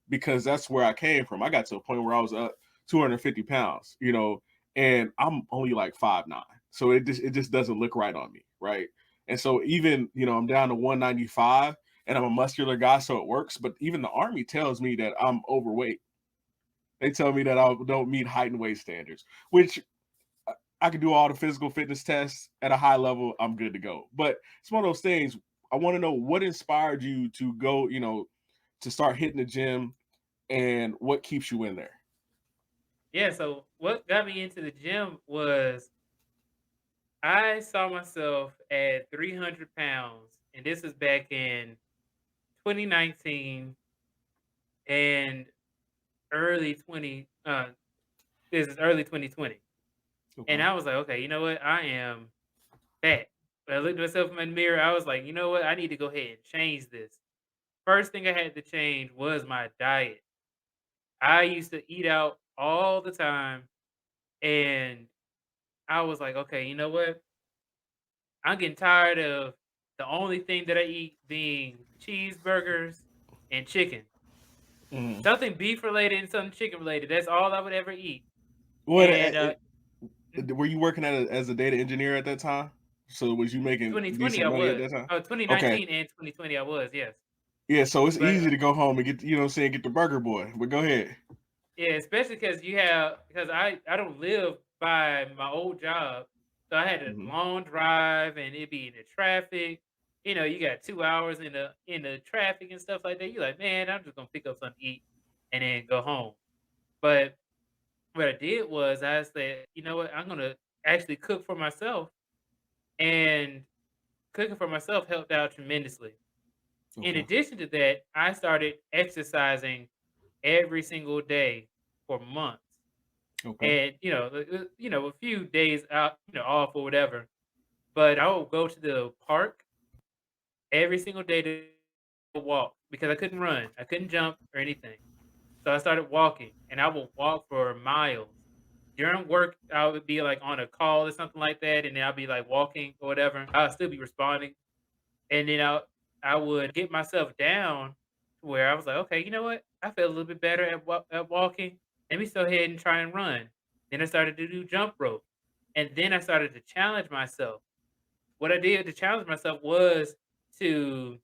because that's where I came from. I got to a point where I was up 250 pounds, you know, and I'm only like 5'9". So it just doesn't look right on me, right? And so even, you know, I'm down to 195 and I'm a muscular guy, so it works. But even the Army tells me that I'm overweight. They tell me that I don't meet height and weight standards, which I can do all the physical fitness tests at a high level. I'm good to go. But it's one of those things. I want to know what inspired you to go, you know, to start hitting the gym and what keeps you in there. Yeah, so what got me into the gym was I saw myself at 300 pounds, and this was back in 2019 and early 20, this is early 2020. And Okay. I was like, okay, you know what? I am fat. When I looked at myself in the mirror, I was like, you know what? I need to go ahead and change this. First thing I had to change was my diet. I used to eat out all the time, and I was like, okay, you know what? I'm getting tired of the only thing that I eat being cheeseburgers and chicken. Mhm. Something beef related and something chicken related. That's all I would ever eat. What And were you working as a data engineer at that time? So was you making 2020 decent I money at was. that time? Oh, Okay. 2019 and 2020 I was, yes. Yeah, so it's But easy to go home and get, you know what I'm saying, get the burger boy. But go ahead. yeah, especially because because I don't live by my old job, so I had a Mhm. long drive and it'd be in the traffic. You know, you got 2 hours in the traffic and stuff like that. You're like, man, I'm just gonna pick up something to eat and then go home. But what I did was I said, you know what, I'm gonna actually cook for myself, and cooking for myself helped out tremendously. In Okay. addition to that, I started exercising every single day for months. Okay. And a few days out, off or whatever. But I would go to the park every single day to walk because I couldn't run, I couldn't jump or anything. So I started walking, and I would walk for miles. During work, I would be like on a call or something like that, and then I'll be like walking or whatever. I'll still be responding, and then I would get myself down to where I was like, okay, you know what? I feel a little bit better at walking. Let me go ahead and try and run. Then I started to do jump rope, and then I started to challenge myself. What I did to challenge myself was to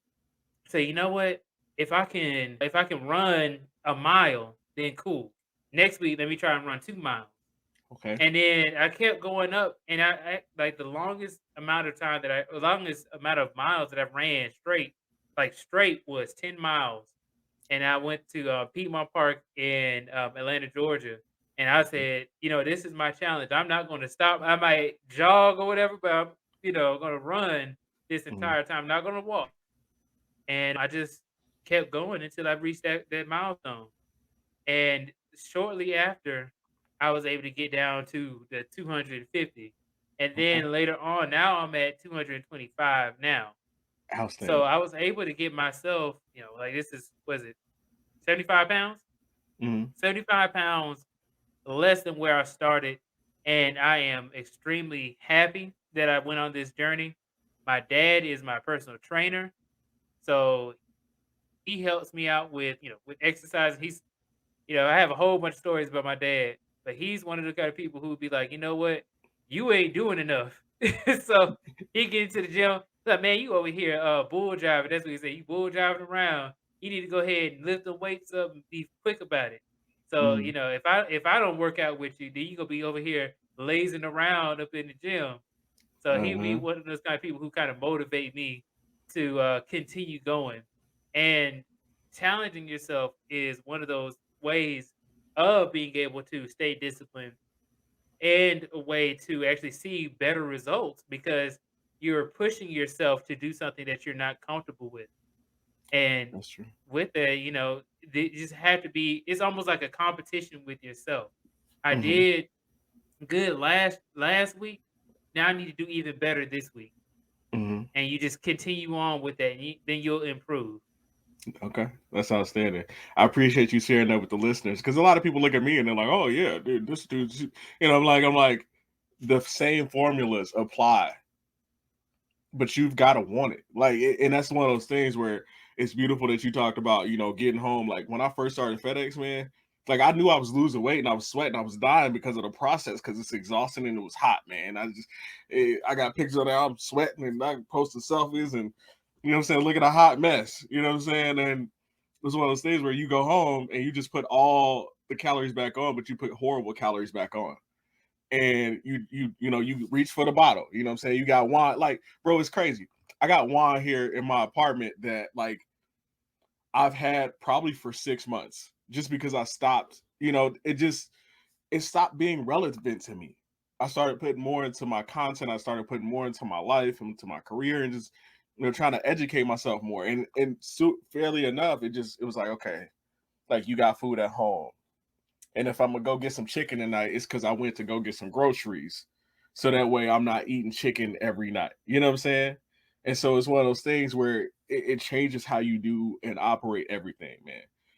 say, you know what? If I can run a mile, then cool. Next week, let me try and run 2 miles. Okay. And then I kept going up, and I like the longest amount of time that the longest amount of miles that I ran straight, like straight, was 10 miles. And I went to Piedmont Park in Atlanta, Georgia, and I Okay. said, you know, this is my challenge. I'm not going to stop. I might jog or whatever, but I'm, going to run this Mhm. entire time. Not going to walk. And I just kept going until I reached that milestone. And shortly after, I was able to get down to the 250. And Okay. then later on, now I'm at 225 now. So Outstanding. I was able to get myself, like this is, was it 75 pounds? Mhm. 75 pounds less than where I started. And I am extremely happy that I went on this journey. My dad is my personal trainer. So he helps me out with, with exercise. I have a whole bunch of stories about my dad, but he's one of the kind of people who would be like, you know what, you ain't doing enough. So he get into the gym. He's like, man, you over here bull driving. That's what he said. You bull driving around. You need to go ahead and lift the weights up and be quick about it. So, Mhm. if I don't work out with you, then you gonna be over here lazing around up in the gym. So he'd be Mhm. one of those kind of people who kind of motivate me to continue going. And challenging yourself is one of those ways of being able to stay disciplined and a way to actually see better results because you're pushing yourself to do something that you're not comfortable with. And That's true. with that, you just have to be, it's almost like a competition with yourself. I Mhm. did good last week. Now I need to do even better this week. Mhm. And you just continue on with that, and then you'll improve. Okay, that's outstanding. I appreciate you sharing that with the listeners because a lot of people look at me and they're like, "Oh yeah, dude, this dude," you know. I'm like, the same formulas apply, but you've got to want it. Like, and that's one of those things where it's beautiful that you talked about, you know, getting home. Like when I first started FedEx, man, like I knew I was losing weight and I was sweating, I was dying because of the process, because it's exhausting and it was hot, man. I got pictures of that, I'm sweating and I posted selfies and, you know what I'm saying, look at a hot mess, you know what I'm saying? And it was one of those things where you go home and you just put all the calories back on, but you put horrible calories back on. And you reach for the bottle, you know what I'm saying? You got wine, like, bro, it's crazy. I got wine here in my apartment that like I've had probably for 6 months, just because I stopped, it stopped being relevant to me. I started putting more into my content. I started putting more into my life, into my career, and just, trying to educate myself more. And so, fairly enough, it was like, okay, like you got food at home. And if I'm gonna go get some chicken tonight, it's because I went to go get some groceries. So that way I'm not eating chicken every night. You know what I'm saying? And so it's one of those things where it changes how you do and operate everything, man.